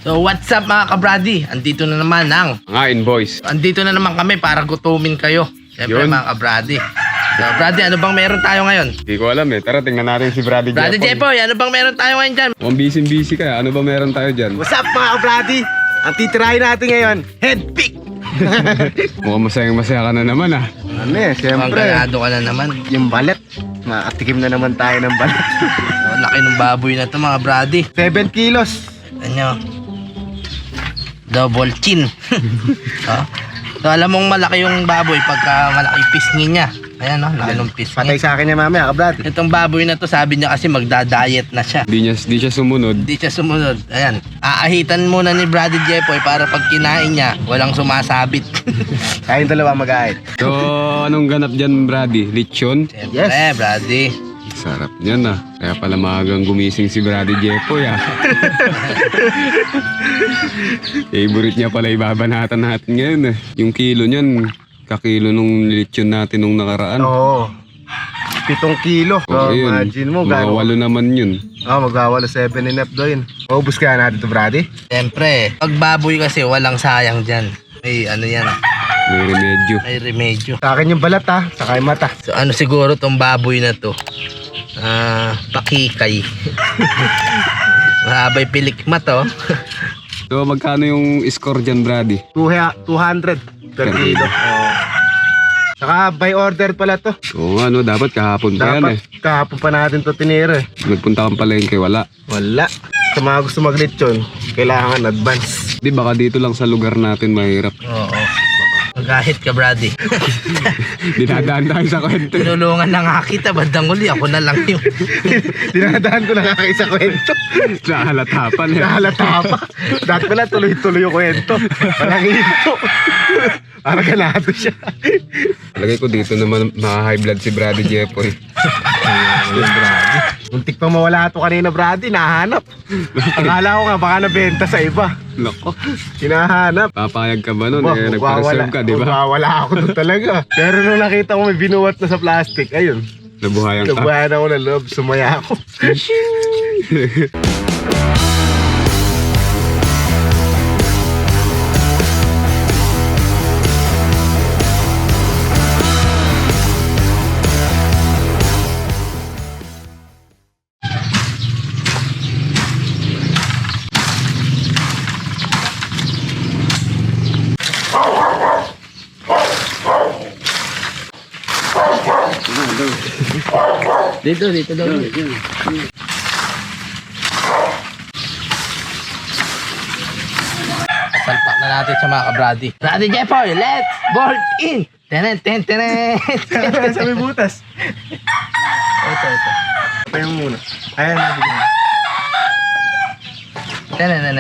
So what's up mga kabrady? Andito na naman Ngain boys. Andito na naman kami para gutumin kayo. Siyempre Yun. mga kabrady. So Brady, ano bang meron tayo ngayon? Hindi ko alam eh. Tara, tingnan natin si Brady Brady Jepoy. Jepoy, ano bang meron tayo ngayon dyan? Mukhang busy kaya. Ano ba meron tayo dyan? What's up mga kabrady? Ang titirahin natin ngayon, head pick! Mukhang masaya ka na naman ah. Ano eh, Ang siyempre, ganado ka na naman. yung balat. Makatikim na naman tayo ng balat. So, laki ng baboy na to mga Brady. 7 kilos. Ano? Double chin. Oh. So alam mong malaki yung baboy pagka malaki pisngi niya. Ayan no, laki ng pisngi. Patay sa akin niya mamaya kabrady. Itong baboy na to, sabi niya kasi magda-diet na siya. Di siya sumunod. Hindi siya sumunod. Ayan. Aahitan muna ni Brady Jepoy para pag kinain niya, walang sumasabit. Kayong dalawa mag-aayit. So, anong ganap dyan, Brady? Lechon? Siyempre, Yes. Brady. Sarap niyan ah. Kaya pala maagang gumising si Brady Jepoy ah. Favorite niya pala ibabanatan natin ngayon eh. Yung kilo niyan, kakilo nung lechon natin nung nakaraan. Oo. 7 kilo. So, yun. imagine mo, Mga gano'n. 8 naman yun. Magwawala 7 and up doon. Maubos kaya natin to, Brady? Siyempre, pag baboy kasi walang sayang dyan. May ano yan, May remedyo. may remedyo. Sa akin yung balat ha, saka yung mata. So ano siguro tong baboy na to? Pakikay. Mahabay pilikma to. So, magkano yung score dyan, Brady? 200 per kilo. Oo. Saka by order pala to. Oo nga, no, dapat kahapon pa yan eh. Dapat kahapon pa natin to tinira eh. Nagpunta kang palengke, wala. Wala. Sa mga gusto mag-lechon, kailangan advance. Di baka dito lang sa lugar natin mahirap. Oo. Magahit ka, Brady. Dinadaan tayo sa kwento. Tinulungan na nga kita, bandang uli. Ako na lang yun. Dinadaan ko na nga isa kwento. Nahalatapan eh. Nahalata pa. Dahil pala tuloy-tuloy yung kwento. Parang ito. Parang ganado siya. Lagay ko dito naman maka-high blood si Brady Jepoy. Ayun, Brady. Muntik pa mawala ito kanina, Brady. Nahanap. Akala ko nga baka nabenta sa iba. Lako. Hinahanap. Papayag ka ba nun? Bah, Eh, nagpa-reserve ka, di ba? Magwawala ako doon talaga. Pero nung nakita ko may binuwat na sa plastic, ayun. Nabuhayan ka. Nabuhayan ako ng loob, sumaya ako. Dito daw. Salpak na natin sa mga ka-Brady. Brady Jepoy, let's bolt in! Tenen. Sa may butas. Ito. Tayo muna. Ayan, nabigyan. Tenen.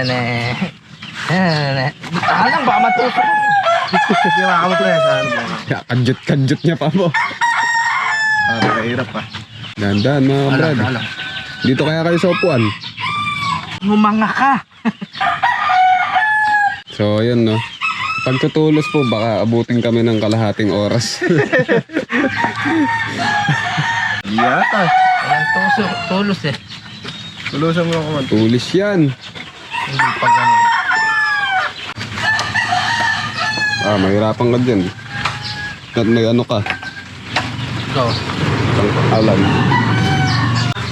Lang, baka matusok. Hindi makakamot na yan sa ano ba? Kadjut niya pa po. Parang kahirap pa. Dahan-dahan mga Brady. Alam. Dito kaya kayo sa upuan. Humanga ka. So, yun no. Pag tutulos po, baka abutin kami ng kalahating oras. Yata. Walang tulos eh. Tulusan mo ako man. Tulis yan. Hindi pa ganun. Mahirapan ka dyan. At may ano ka. Go. Alam.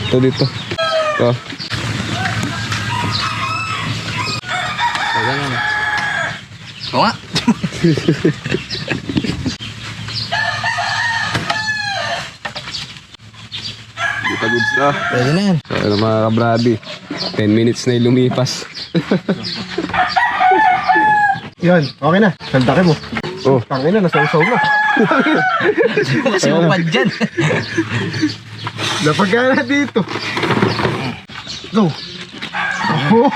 Ito dito. Ito. Ganun. Oo nga. Di goods na. Pwede na yan. So, ano mga ka-Brady. 10 minutes na yung lumipas. Yun, okay na. Sandaki mo. Oh. Tangin na, nasa-usaw na. Kasi upad dyan. Napagana dito. Go. Oh!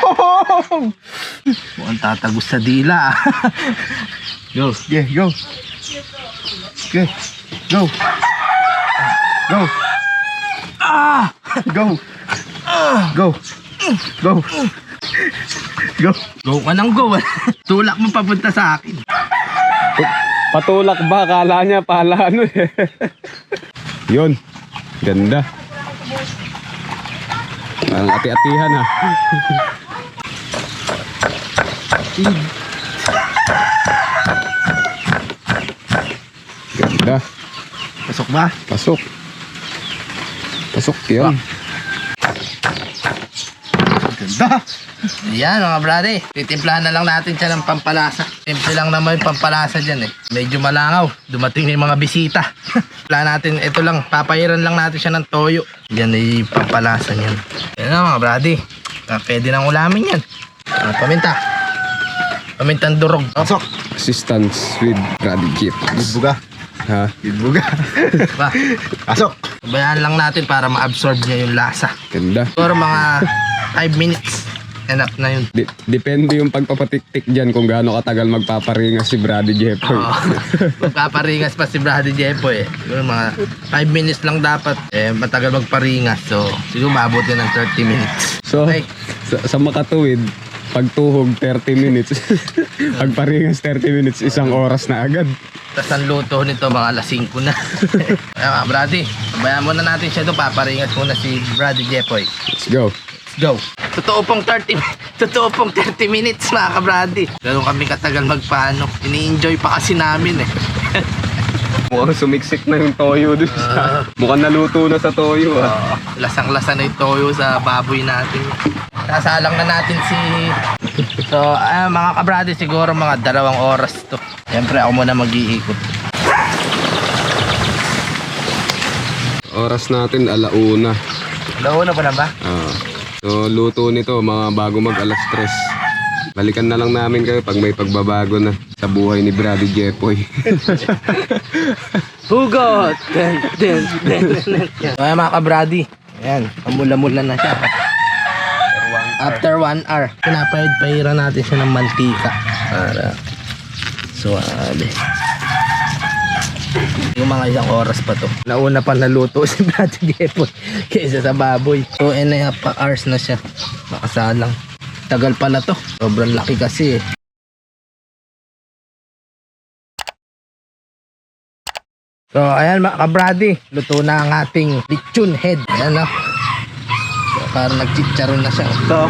Mukhang tatagos sa dila. Go. Yeah, go. Okay. Go. Go. Go. Go. Go. Go. Go ka ng go. Tulak mo papunta sa akin. Patulak ba? Kala niya pala ano eh. Yun. Ganda. Parang ati-atihan ha. Ganda. Pasok ba? Pasok. Pasok yan. Ganda. Ayan mga brady, titimplahan na lang natin siya ng pampalasa. Simple lang naman yung pampalasa dyan eh. Medyo malangaw, dumating na yung mga bisita. Plan natin, ito lang, papahiran lang natin siya ng toyo. Yan ay pampalasa niyan. Ayan na mga brady, pwede nang ulamin yan. Paminta. Pamintang durog. Pasok. Assistance with Brady Jeep. Bidbuga. Ha? Bidbuga. Ba, Pasok. bayaan lang natin para ma-absorb niya yung lasa. Ganda. Siguro mga 5 minutes. Enough na yun. Depende yung pagpapatik-tik dyan kung gaano katagal magpaparingas si Brady Jeffoy. Oo. Magpaparingas pa si Brady Jeffoy eh. Siguro mga 5 minutes lang dapat. Matagal magparingas. So, siguro maabot yan ng 30 minutes. So, Okay. sa makatuwid, pagtuhog 30 minutes. Pagparingas 30 minutes, 1 oras na agad. Tapos ang luto nito mga alas 5 na. Kaya mga Brady, pabayaan muna natin siya doon. Paparingas muna si Brady Jeffoy. Let's go. Go. Totoo pong 30 minutes mga ka-Brady. Ganun kami katagal magpaano. Ini-enjoy pa kasi namin eh. Mukhang sumiksik na yung toyo dun. Mukhang naluto na sa toyo Lasang-lasa na yung toyo sa baboy natin. Sasalang na natin si... So, mga ka-Brady, siguro mga 2 oras to. Siyempre ako muna mag-iikot. Oras natin, 1:00. Launa pa na ba? So, luto nito mga bago mag 3:00. Balikan na lang namin kayo pag may pagbabago na sa buhay ni Brady Jeffoy. Hugot! So, mga ka-Brady, ayan, pamula-mula na siya. After 1 hour, pinapahid-pahiran natin siya ng mantika para suwabe. Yung mga 1 oras pa to. Nauna pa naluto si Brady Jeffoy kaysa sa baboy. 2.5 hours na siya. Makasalang. Tagal pala to. Sobrang laki kasi eh. So ayan mga ka-Brady, luto na ang ating lechon head. Ayan no. So, parang nagchicharon na siya. Ito.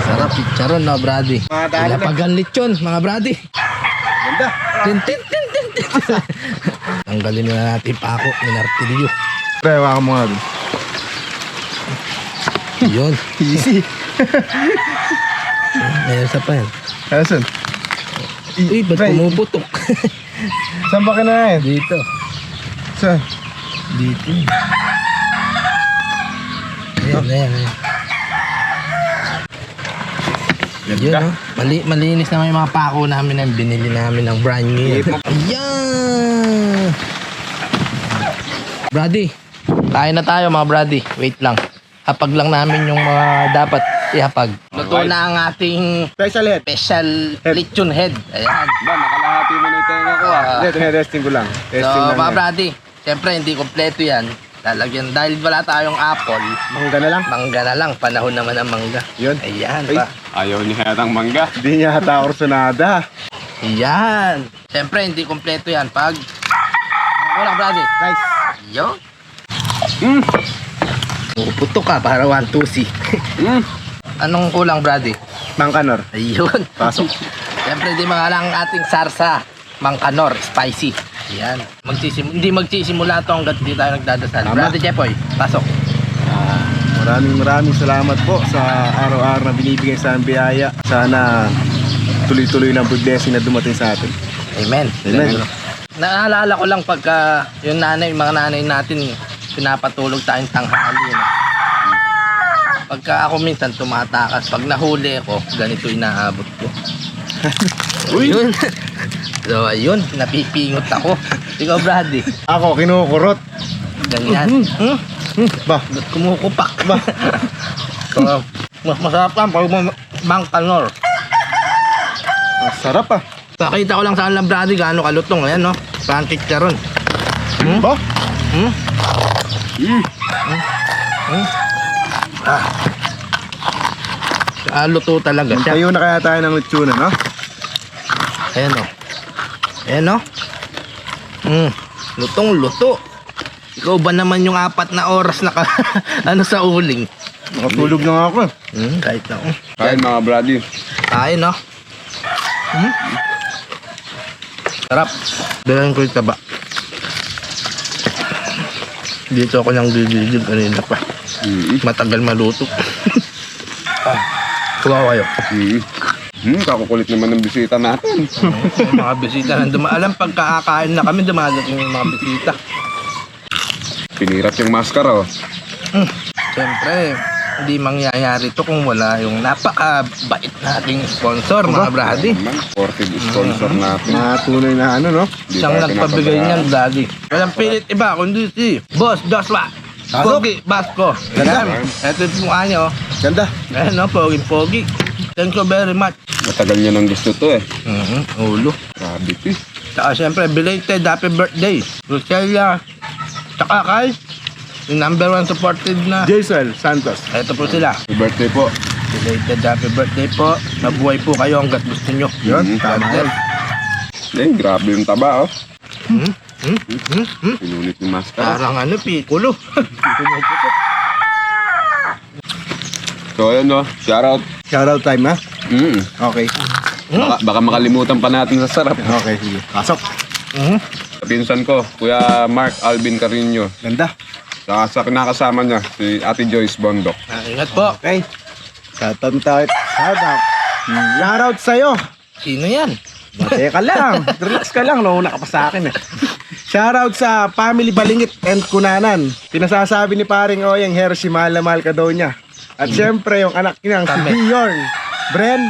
Sarap chicharon no Brady. Mga dali na. Ilapagan lechon mga Brady. Ganda. Tin tin tin tin tin. Tanggalin na natin pa ako, minartilyo. Pre, waka mo nga dun. Yun. Easy. Mayroon sa pa yan. Asan? Uy, ba't Pre, pumuputok? saan ba ka na yan? Dito. Saan? Dito. Ayan, ayan, ayan. Yun, no? Malinis naman yung mga pako namin na binili namin ng brand new. Ayan! Brady, kain na tayo mga Brady. Wait lang. Hapag lang namin yung mga dapat ihapag. Luto na ang ating Special head. special lechon head. Ayan. Ba, nakalahati mo na yung tenga ko Hindi, testing ko lang. Testing So, lang. mga yan. Brady, siyempre hindi kompleto yan. Lalagyan, dahil wala tayong apple, Mangga na lang. mangga na lang. Panahon naman ang mangga. Yun. Ayan Ay. pa. Ayaw niya yatang mangga. Hindi niya hata orsonada. Ayan. Siyempre, hindi kompleto yan. Pag... Ang kulang, Brady. Nice. Yo. Puputo ka para 1, 2, C. Anong kulang, Brady? Mangkanor. Ayun. Pasok. Siyempre, di mga lang ating sarsa. Mangkanor, spicy. Ayan. Hindi magsisimula to hanggat di tayo nagdadasal. Tama. Brady Jeffoy, pasok. Maraming salamat po sa araw-araw na binibigay sa aming biyaya. Sana tuloy-tuloy lang po blessing na dumating sa atin. Amen. Amen. Naalala ko lang pagka yung mga nanay natin, pinapatulog tayong tanghali. No? Pagka ako minsan tumatakas, pag nahuli ako, ganito inaabot ko. Uy! Ayun. So ayun, napipingot ako. Ikaw Brady, Ako, kinukurot. ganyan. Ba? Ba't kumukupak? Ba? So, mas masarap lang pag mangkanor. Ang sarap ah. Pakita ko lang sa kanila Brady gaano kalutong. Ayan no, parang chicharon. Ba? Luto talaga siya. Tayo na kaya tayo ng lechona, no? Ayan o. Ayan o. Lutong luto. Ikaw ba naman yung 4 na oras na ano sa uling? Nakatulog na nga ako. Kahit na. Kain mga Brady. Tayo no. Sarap. Dalan ko yung taba. Dito ako nang gigigil kanina pa. Matagal maluto. Kuha kayo. Kakukulit naman ng bisita natin. Yung mga bisita na alam pagkakakain na kami dumadating yung mga bisita. Pinirat yung maskara, oh. Siyempre, hindi mangyayari to kung wala yung napakabait nating sponsor, mga brady. Ported sponsor natin. Mga tunay na ano, no? Di Siyang tayo nagpabigay pinapabayaan. niyan, daddy. Walang pilit iba, kundi si Boss Joshua. Pogi Basco. Ganda. Ayan, ito yung mukha niya, oh. Ganda. Ayan, no, pogi. Thank you very much. Matagal niya nang gusto to, eh. Ulo. Grabe, eh. Saka siyempre, belated happy birthday. Roselia. Saka kay, yung number 1 supported na. Jaisel Santos. Ito po sila. Happy birthday po. Belated happy birthday po. Mabuhay po kayo hanggat gusto nyo. Yun, tama God yun. Grabe yung taba, oh. bless. Pinulit yung maskara. Parang ano, pikulo. Pumuputok. So, ayun, oh. Shoutout. Shoutout time, ha? Okay. Baka makalimutan pa natin sa sarap. Okay, sige. Pasok. Sa pinsan ko, Kuya Mark Alvin Carino. Ganda. Saka sa kinakasama niya, si Ate Joyce Bondok. Ingat po. Okay. Shoutout tayo. Shoutout. Shoutout sa'yo. Sino yan? Teka lang. Relax ka lang. Nauna ka pa sa akin, eh. Shoutout sa Family Balingit and Kunanan. Pinasasabi ni paring Oyeng Hershey, mahal na mahal ka daw niya. At syempre, yung anak niyang si Kami. Bjorn, Bren,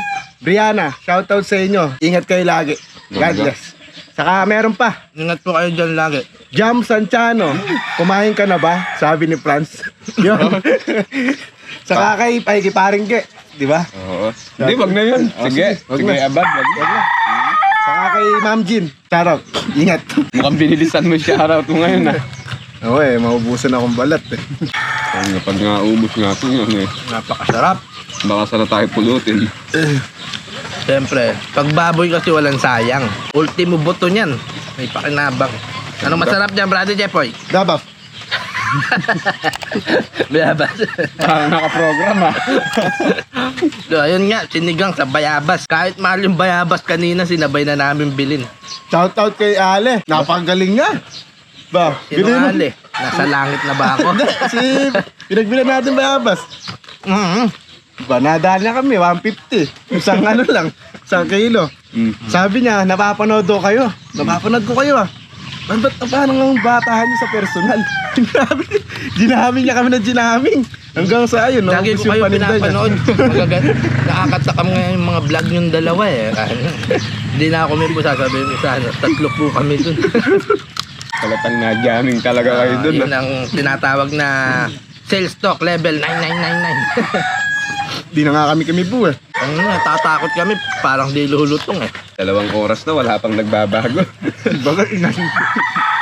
Brianna. Shoutout sa inyo. Ingat kayo lagi. God bless. Saka meron pa. Ingat po kayo dyan lagi. Jam Sanchano, kumain ka na ba? Sabi ni Franz. Yun. Saka kay Paringge, di ba? Oo. Hindi, wag na yun. Sige. Wag Sige, na. abad. Wag na. Saka kay Ma'am Jean. Charot. Ingat. Mukhang binilisan mo yung shoutout mo ngayon, ah. Oo maubusan akong balat eh. Pag nga ubos natin yun, eh. Napakasarap. Baka sana tayo pulutin. Siyempre, pag baboy kasi walang sayang. Ultimo boto niyan. May pakinabang. Anong masarap dyan, Brother Jepoy? Dabaf. Bayabas. Parang nakaprogram, ah. So, ayun nga, sinigang sa bayabas. Kahit mahal yung bayabas kanina, sinabay na namin bilin. Shoutout kay Ale. Napakagaling nga. Ba, Sino bilhin mo. Ali? Nasa langit na ba ako? Kasi pinagbilan natin bayabas. Ba, nadaan na kami, 150. Isang ano lang, 1 kilo. Sabi niya, napapanood daw kayo. Napapanood ko kayo ah. Ba't parang ang batahan niyo sa personal? Ginaming niya kami na ginaming. Hanggang sa ayun, Lagi naubos ko kayo yung paninda niya. pinapanood. Nakakatakam nga yung mga vlog yung dalawa eh. Hindi na ako may po sasabihin isa. 3 po kami dun. Talatang nagyaming talaga kayo dun, Yun ang tinatawag na sales stock level 9999. Di na nga kami bu eh. Ang natatakot kami, parang di lulutong eh. 2 oras na, wala pang nagbabago. Baga inahin ko.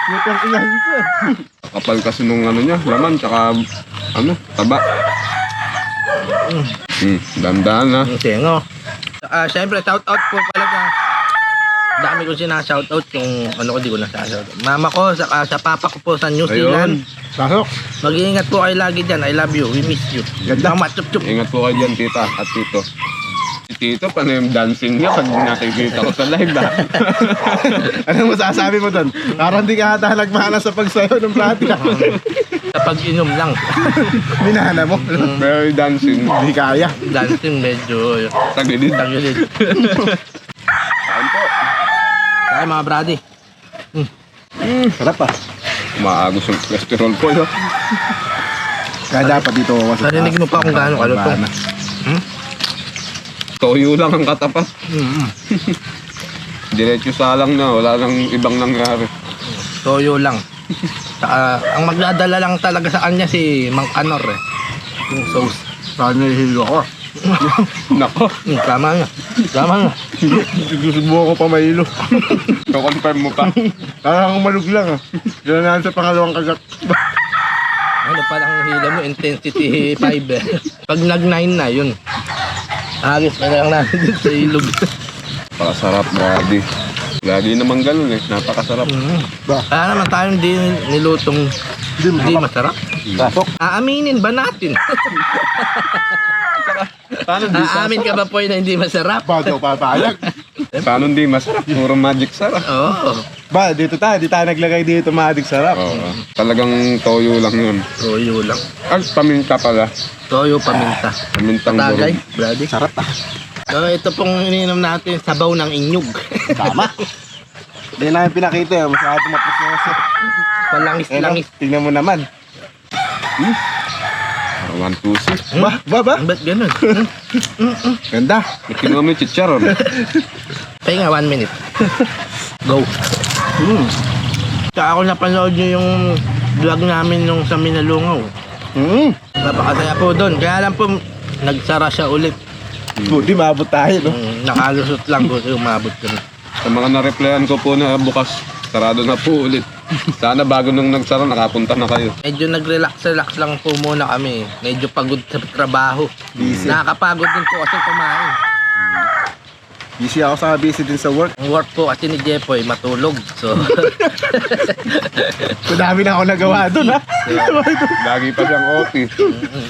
Yung inahin ko eh. Kapal kasi nung ano niya, laman, tsaka taba. Dandaan na. Ang singo. Siyempre, shout out po pala sa dami ko sinashoutout yung ano ko di ko nasashoutout. Mama ko, saka sa papa ko po sa New Zealand. Pasok. Mag-iingat po kayo lagi dyan. I love you. We miss you. Ganda. Mama, chup chup. Ingat po kayo dyan, tita at tito. Si tito, paano yung dancing niya pag nakikita ko sa live, ah? Anong masasabi mo doon? Parang di ka ata nagmana sa pagsayo ng plati. Sa pag-inom lang. Minana mo. Pero yung dancing, Hindi kaya. Dancing medyo tagilid. tagilid. Kain po. Kaya mga brady. Sarap ah. Umaagos yung cholesterol po, no? Kaya dapat dito ako sa Narinig mo pa kung gaano kalutong. Toyo lang ang katapat. Diretso salang na, wala nang ibang nangyari. Toyo lang. Saka, ang magdadala lang talaga sa kanya si Mang Kanor eh. Yung sauce. Saan nahihilo ako? Nako, Tama nga. Tama nga. Susubo ako pa mahilo. confirm mo pa. Parang malug lang ah. Diyan na sa pangalawang kagat. Ano palang hila mo? Intensity 5 eh. Pag nag-9 na, yun. Agis na lang natin dito sa ilog. Pakasarap, brady. Lagi naman ganun eh, napakasarap. Kaya naman tayong di nilutong di masarap. Pasok. Aaminin ba natin? Paano di Aamin ka ba po na hindi masarap? Ba't ako papayag? Paano hindi masarap? Puro magic sarap. Oo. Ba, dito tayo. Di tayo naglagay dito madik sarap. Oo. Talagang toyo lang yun. Toyo lang. Ay, paminta pala. Toyo, paminta. Pamintang Tagay, durog. brady. Sarap ah. So, ito pong ininom natin, sabaw ng inyog. Tama. Hindi namin pinakita eh. Masyado maproseso. Palangis-langis. Tingnan mo naman. 1, 2, 6. Ba? Ba't ganun? Ganda. May kinuha mo yung chicharon. Kaya nga, 1 minute. Go. Kaya ako napanood nyo yung vlog namin nung sa Minalungaw. Napakasaya po doon. Kaya lang po, nagsara siya ulit. Buti maabot tayo, no? Nakalusot lang po siya umabot kami. Sa mga na-replyan ko po na bukas, sarado na po ulit. Sana bago nung nagsara, nakapunta na kayo. Medyo nag-relax lang po muna kami. Medyo pagod sa trabaho. Busy. Nakakapagod din po kasi kumain. Busy ako sa busy din sa work. Ang work po kasi ni Jepoy, matulog. So, Madami na ako nagawa doon, ha? Lagi pa siyang OT.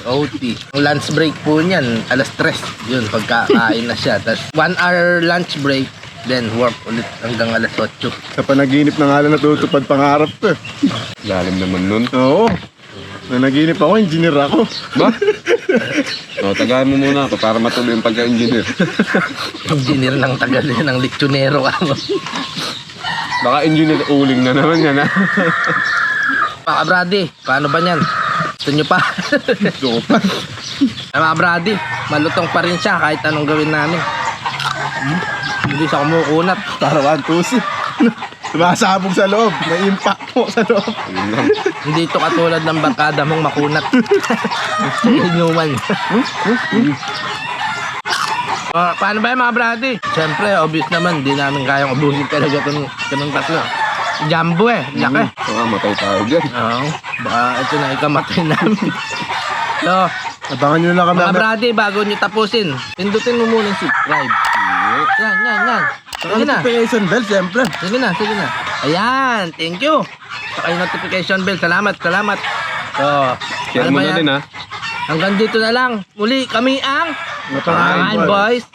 OT. Ang lunch break po niyan, 3:00. Yun, pagkakain na siya. Tapos 1 hour lunch break, then work ulit hanggang 8:00. Sa panaginip na nga lang natutupad pangarap ko. eh. Lalim naman nun. Oo. Nanaginip ako, engineer ako. Ba? O, tagahan mo muna ako para matuloy yung pagka-engineer. Engineer ng tagal yun, ng lechonero ako. Baka engineer uling na naman yan, ha? Mga brady, paano ba niyan? Gusto nyo pa? Gusto ko pa. Mga brady, malutong pa rin siya kahit anong gawin namin. Hindi siya kumukunat. Para 1, 2, 6. Sumasabog sa loob. May impact po sa loob. Yun lang. Hindi ito katulad ng barkada mong makunat. Inuman. Paano ba yung mga brady? Siyempre, obvious naman, di namin kayang ubusin talaga itong tatlo. Jumbo eh, laki. Matay tayo dyan. Oo, baka ito na ikamatay namin. So, Abangan nyo lang kami. mga brady, bago nyo tapusin, pindutin mo muna yung subscribe. Yan. Sige na. Notification bell, siyempre. Sige na. Ayan, thank you. Saka yung notification bell, salamat. So, Share ano mo ba na yan? din, ha? Hanggang dito na lang. Muli, kami ang Mapangain Boys.